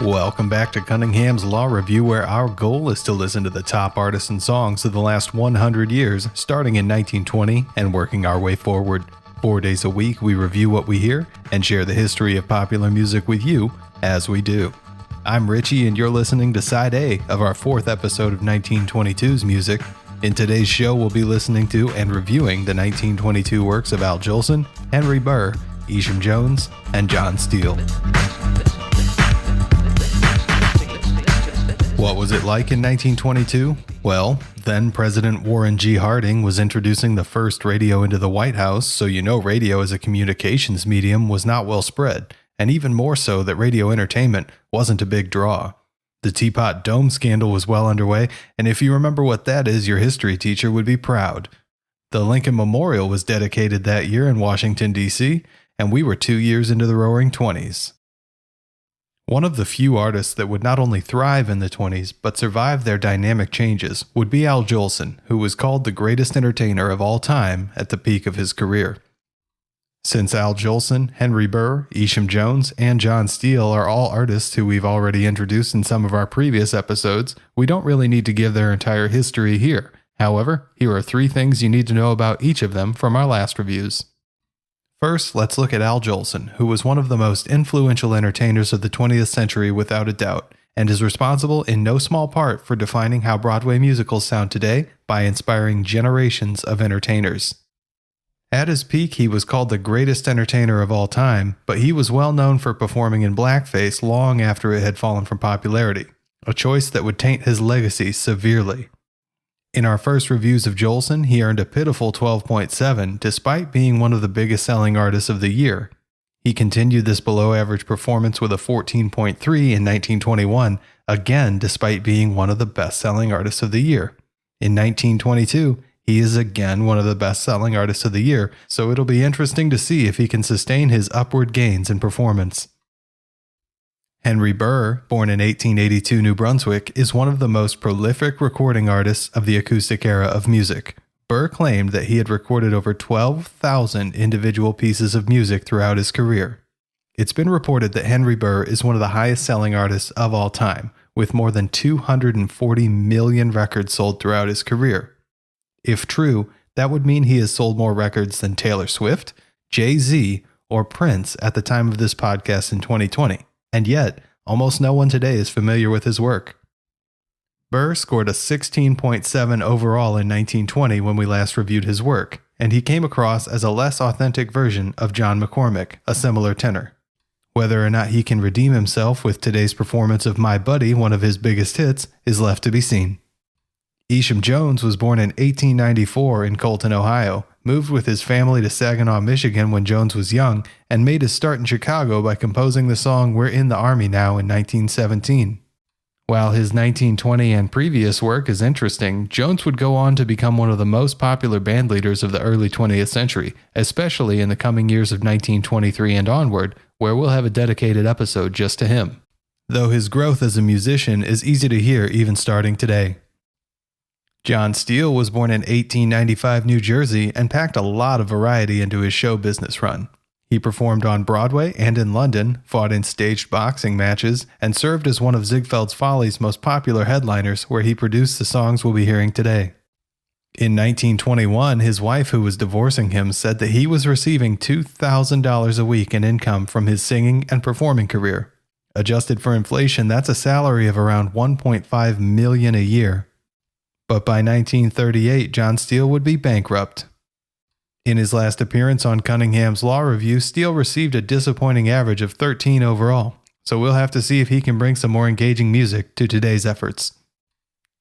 Welcome back to Cunningham's Law Review, where our goal is to listen to the top artists and songs of the last 100 years, starting in 1920 and working our way forward. 4 days a week, we review what we hear and share the history of popular music with you as we do. I'm Richie, and you're listening to Side A of our 4th episode of 1922's music. In today's show, we'll be listening to and reviewing the 1922 works of Al Jolson, Henry Burr, Isham Jones, and John Steele. What was it like in 1922? Well, then President Warren G. Harding was introducing the first radio into the White House, so you know radio as a communications medium was not well spread, and even more so that radio entertainment wasn't a big draw. The Teapot Dome scandal was well underway, and if you remember what that is, your history teacher would be proud. The Lincoln Memorial was dedicated that year in Washington, D.C., and we were 2 years into the Roaring Twenties. One of the few artists that would not only thrive in the 20s, but survive their dynamic changes would be Al Jolson, who was called the greatest entertainer of all time at the peak of his career. Since Al Jolson, Henry Burr, Isham Jones, and John Steele are all artists who we've already introduced in some of our previous episodes, we don't really need to give their entire history here. However, here are 3 things you need to know about each of them from our last reviews. First, let's look at Al Jolson, who was one of the most influential entertainers of the 20th century without a doubt, and is responsible in no small part for defining how Broadway musicals sound today by inspiring generations of entertainers. At his peak, he was called the greatest entertainer of all time, but he was well known for performing in blackface long after it had fallen from popularity, a choice that would taint his legacy severely. In our first reviews of Jolson, he earned a pitiful 12.7 despite being one of the biggest selling artists of the year. He continued this below-average performance with a 14.3 in 1921, again despite being one of the best-selling artists of the year. In 1922, he is again one of the best-selling artists of the year, so it'll be interesting to see if he can sustain his upward gains in performance. Henry Burr, born in 1882 New Brunswick, is one of the most prolific recording artists of the acoustic era of music. Burr claimed that he had recorded over 12,000 individual pieces of music throughout his career. It's been reported that Henry Burr is one of the highest-selling artists of all time, with more than 240 million records sold throughout his career. If true, that would mean he has sold more records than Taylor Swift, Jay-Z, or Prince at the time of this podcast in 2020. And yet, almost no one today is familiar with his work. Burr scored a 16.7 overall in 1920 when we last reviewed his work, and he came across as a less authentic version of John McCormick, a similar tenor. Whether or not he can redeem himself with today's performance of My Buddy, one of his biggest hits, is left to be seen. Isham Jones was born in 1894 in Colton, Ohio, moved with his family to Saginaw, Michigan when Jones was young, and made his start in Chicago by composing the song We're in the Army Now in 1917. While his 1920 and previous work is interesting, Jones would go on to become one of the most popular bandleaders of the early 20th century, especially in the coming years of 1923 and onward, where we'll have a dedicated episode just to him. Though his growth as a musician is easy to hear even starting today. John Steele was born in 1895 New Jersey and packed a lot of variety into his show business run. He performed on Broadway and in London, fought in staged boxing matches, and served as one of Ziegfeld's Follies' most popular headliners, where he produced the songs we'll be hearing today. In 1921, his wife, who was divorcing him, said that he was receiving $2,000 a week in income from his singing and performing career. Adjusted for inflation, that's a salary of around $1.5 million a year. But by 1938, John Steele would be bankrupt. In his last appearance on Cunningham's Law Review, Steele received a disappointing average of 13 overall, so we'll have to see if he can bring some more engaging music to today's efforts.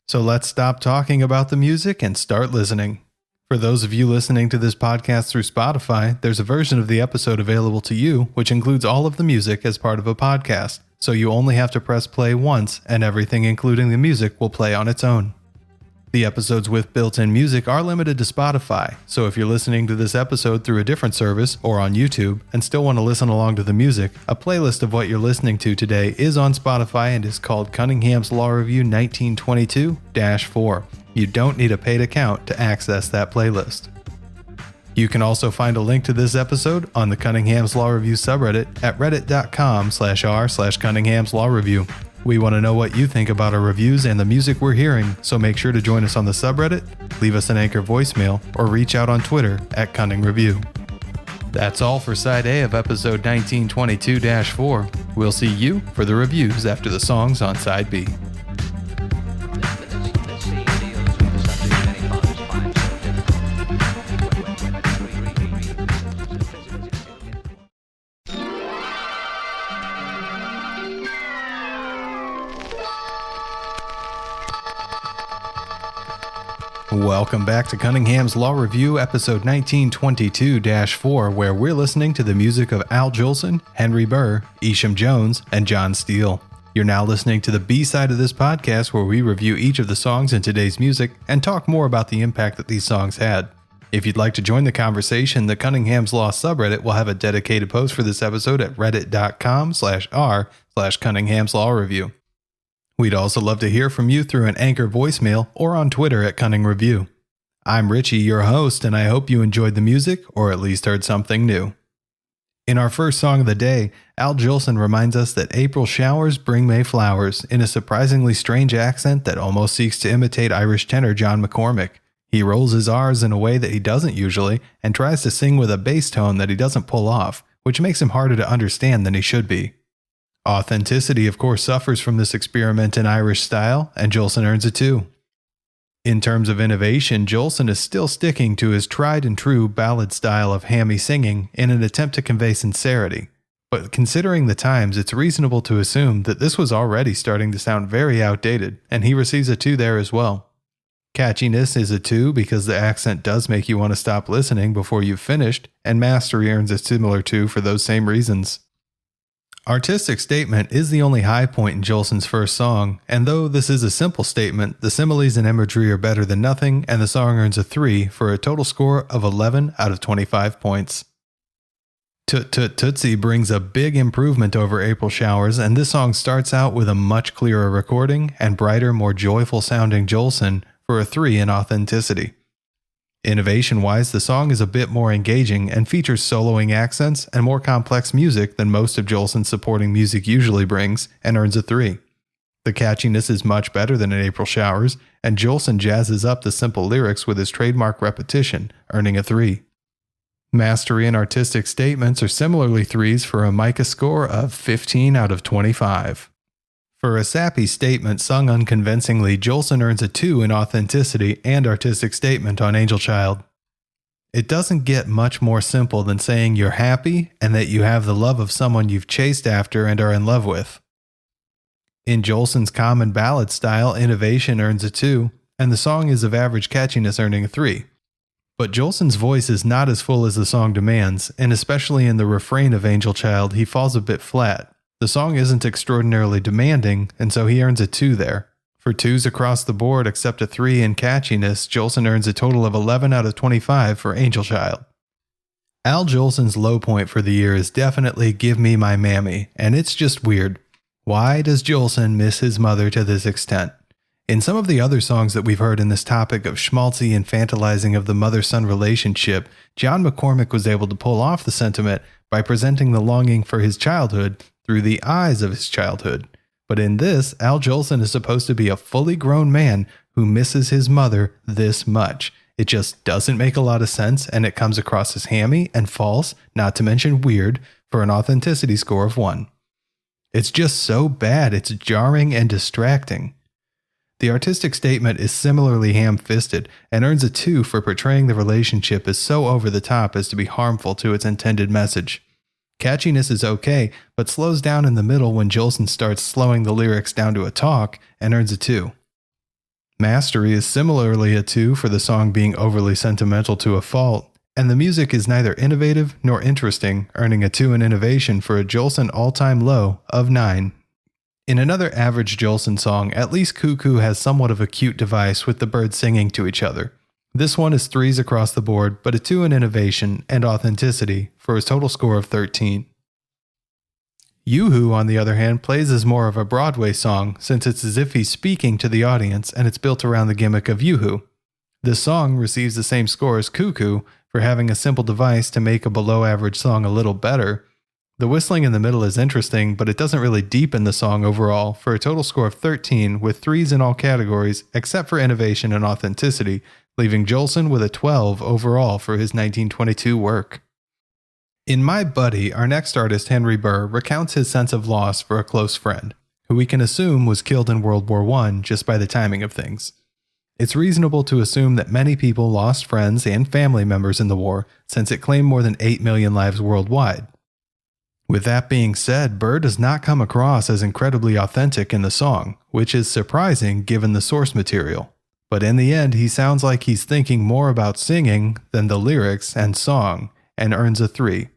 So let's stop talking about the music and start listening. For those of you listening to this podcast through Spotify, there's a version of the episode available to you, which includes all of the music as part of a podcast, so you only have to press play once and everything including the music will play on its own. The episodes with built-in music are limited to Spotify, so if you're listening to this episode through a different service or on YouTube and still want to listen along to the music, a playlist of what you're listening to today is on Spotify and is called Cunningham's Law Review 1922-4. You don't need a paid account to access that playlist. You can also find a link to this episode on the Cunningham's Law Review subreddit at reddit.com/r/Cunningham's Law Review. We want to know what you think about our reviews and the music we're hearing, so make sure to join us on the subreddit, leave us an Anchor voicemail, or reach out on Twitter at Cunning Review. That's all for Side A of episode 1922-4. We'll see you for the reviews after the songs on Side B. Welcome back to Cunningham's Law Review, episode 1922-4, where we're listening to the music of Al Jolson, Henry Burr, Isham Jones, and John Steele. You're now listening to the B-side of this podcast, where we review each of the songs in today's music and talk more about the impact that these songs had. If you'd like to join the conversation, the Cunningham's Law subreddit will have a dedicated post for this episode at reddit.com/r/Cunningham's Law Review. We'd also love to hear from you through an Anchor voicemail or on Twitter at Cunning Review. I'm Richie, your host, and I hope you enjoyed the music or at least heard something new. In our first song of the day, Al Jolson reminds us that April showers bring May flowers in a surprisingly strange accent that almost seeks to imitate Irish tenor John McCormick. He rolls his R's in a way that he doesn't usually and tries to sing with a bass tone that he doesn't pull off, which makes him harder to understand than he should be. Authenticity, of course, suffers from this experiment in Irish style, and Jolson earns a 2. In terms of innovation, Jolson is still sticking to his tried and true ballad style of hammy singing in an attempt to convey sincerity. But considering the times, it's reasonable to assume that this was already starting to sound very outdated, and he receives a 2 there as well. Catchiness is a 2 because the accent does make you want to stop listening before you've finished, and mastery earns a similar 2 for those same reasons. Artistic statement is the only high point in Jolson's first song, and though this is a simple statement, the similes and imagery are better than nothing, and the song earns a 3 for a total score of 11 out of 25 points. Toot Toot Tootsie brings a big improvement over April Showers, and this song starts out with a much clearer recording and brighter, more joyful sounding Jolson for a 3 in authenticity. Innovation-wise, the song is a bit more engaging and features soloing accents and more complex music than most of Jolson's supporting music usually brings, and earns a 3. The catchiness is much better than in April Showers, and Jolson jazzes up the simple lyrics with his trademark repetition, earning a 3. Mastery and artistic statements are similarly 3s for a Micah score of 15 out of 25. For a sappy statement sung unconvincingly, Jolson earns a 2 in authenticity and artistic statement on Angel Child. It doesn't get much more simple than saying you're happy and that you have the love of someone you've chased after and are in love with. In Jolson's common ballad style, innovation earns a 2, and the song is of average catchiness, earning a 3. But Jolson's voice is not as full as the song demands, and especially in the refrain of Angel Child, he falls a bit flat. The song isn't extraordinarily demanding, and so he earns a 2 there. For 2s across the board except a 3 in catchiness, Jolson earns a total of 11 out of 25 for Angel Child. Al Jolson's low point for the year is definitely Give Me My Mammy, and it's just weird. Why does Jolson miss his mother to this extent? In some of the other songs that we've heard in this topic of schmaltzy infantilizing of the mother-son relationship, John McCormick was able to pull off the sentiment by presenting the longing for his childhood through the eyes of his childhood. But in this, Al Jolson is supposed to be a fully grown man who misses his mother this much. It just doesn't make a lot of sense, and it comes across as hammy and false, not to mention weird, for an authenticity score of 1. It's just so bad, it's jarring and distracting. The artistic statement is similarly ham-fisted and earns a 2 for portraying the relationship as so over the top as to be harmful to its intended message. Catchiness is okay, but slows down in the middle when Jolson starts slowing the lyrics down to a talk, and earns a 2. Mastery is similarly a 2 for the song being overly sentimental to a fault, and the music is neither innovative nor interesting, earning a 2 in innovation for a Jolson all-time low of 9. In another average Jolson song, at least Cuckoo has somewhat of a cute device with the birds singing to each other. This one is 3s across the board, but a 2 in innovation and authenticity for a total score of 13. Yoo-Hoo, on the other hand, plays as more of a Broadway song, since it's as if he's speaking to the audience and it's built around the gimmick of Yoo-Hoo. This song receives the same score as Cuckoo For having a simple device to make a below-average song a little better, the whistling in the middle is interesting, but it doesn't really deepen the song overall, for a total score of 13 with 3s in all categories except for innovation and authenticity, leaving Jolson with a 12 overall for his 1922 work. In My Buddy, our next artist, Henry Burr, recounts his sense of loss for a close friend, who we can assume was killed in World War I just by the timing of things. It's reasonable to assume that many people lost friends and family members in the war, since it claimed more than 8 million lives worldwide. With that being said, Burr does not come across as incredibly authentic in the song, which is surprising given the source material. But in the end, he sounds like he's thinking more about singing than the lyrics and song, and earns a 3.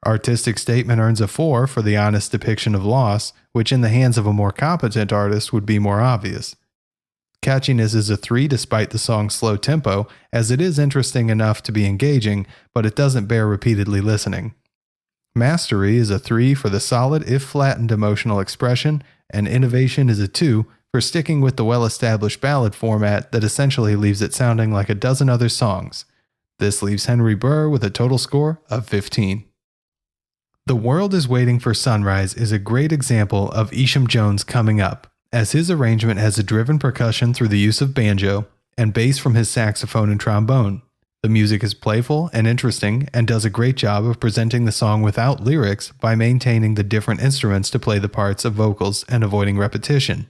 Artistic Statement earns a 4 for the honest depiction of loss, which in the hands of a more competent artist would be more obvious. Catchiness is a 3 despite the song's slow tempo, as it is interesting enough to be engaging, but it doesn't bear repeatedly listening. Mastery is a 3 for the solid if flattened emotional expression, and innovation is a 2 for sticking with the well-established ballad format that essentially leaves it sounding like a dozen other songs. This leaves Henry Burr with a total score of 15. The World is Waiting for Sunrise is a great example of Isham Jones coming up, as his arrangement has a driven percussion through the use of banjo and bass from his saxophone and trombone. The music is playful and interesting and does a great job of presenting the song without lyrics by maintaining the different instruments to play the parts of vocals and avoiding repetition.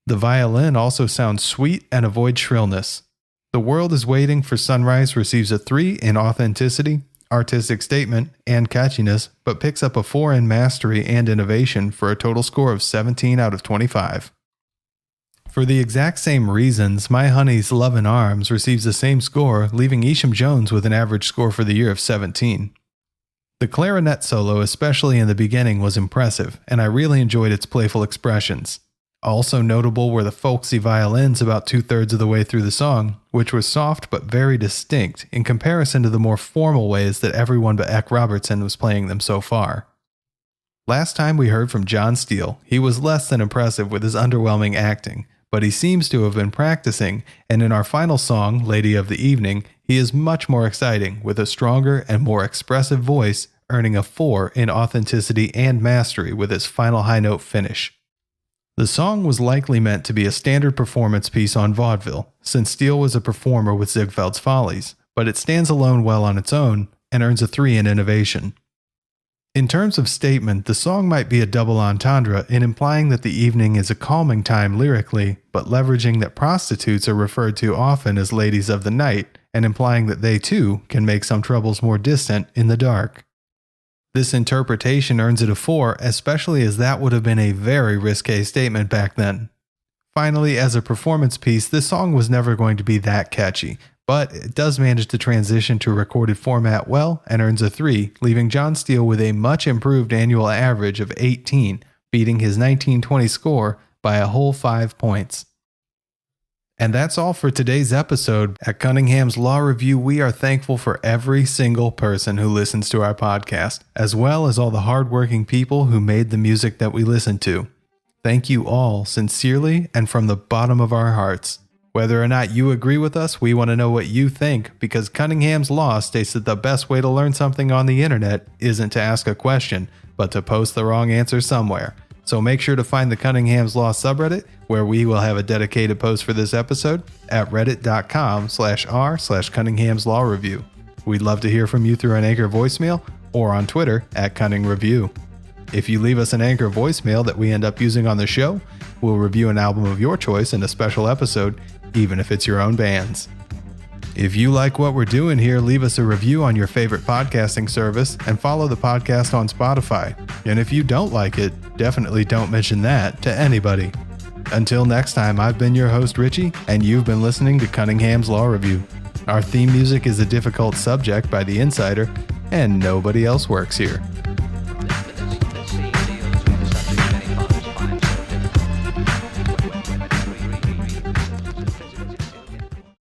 The violin also sounds sweet and avoids shrillness. The World is Waiting for Sunrise receives a 3 in authenticity, artistic statement, and catchiness, but picks up a 4 in mastery and innovation for a total score of 17 out of 25. For the exact same reasons, My Honey's Love in Arms receives the same score, leaving Isham Jones with an average score for the year of 17. The clarinet solo, especially in the beginning, was impressive, and I really enjoyed its playful expressions. Also notable were the folksy violins about 2/3 of the way through the song, which was soft but very distinct in comparison to the more formal ways that everyone but Eck Robertson was playing them so far. Last time we heard from John Steele, he was less than impressive with his underwhelming acting, but he seems to have been practicing, and in our final song, Lady of the Evening, he is much more exciting with a stronger and more expressive voice, earning a 4 in authenticity and mastery with his final high note finish. The song was likely meant to be a standard performance piece on vaudeville, since Steele was a performer with Ziegfeld's Follies, but it stands alone well on its own and earns a 3 in innovation. In terms of statement, the song might be a double entendre in implying that the evening is a calming time lyrically, but leveraging that prostitutes are referred to often as ladies of the night, and implying that they too can make some troubles more distant in the dark. This interpretation earns it a 4, especially as that would have been a very risque statement back then. Finally, as a performance piece, this song was never going to be that catchy, but it does manage to transition to a recorded format well and earns a 3, leaving John Steele with a much improved annual average of 18, beating his 1920 score by a whole 5 points. And that's all for today's episode. At Cunningham's Law Review, we are thankful for every single person who listens to our podcast, as well as all the hardworking people who made the music that we listen to. Thank you all sincerely and from the bottom of our hearts. Whether or not you agree with us, we want to know what you think, because Cunningham's Law states that the best way to learn something on the internet isn't to ask a question, but to post the wrong answer somewhere. So make sure to find the Cunningham's Law subreddit, where we will have a dedicated post for this episode at reddit.com/r/Cunningham's Law Review. We'd love to hear from you through an Anchor voicemail or on Twitter at Cunning Review. If you leave us an Anchor voicemail that we end up using on the show, we'll review an album of your choice in a special episode, even if it's your own band's. If you like what we're doing here, leave us a review on your favorite podcasting service and follow the podcast on Spotify. And if you don't like it, definitely don't mention that to anybody. Until next time, I've been your host, Richie, and you've been listening to Cunningham's Law Review. Our theme music is A Difficult Subject by The Insider, and nobody else works here.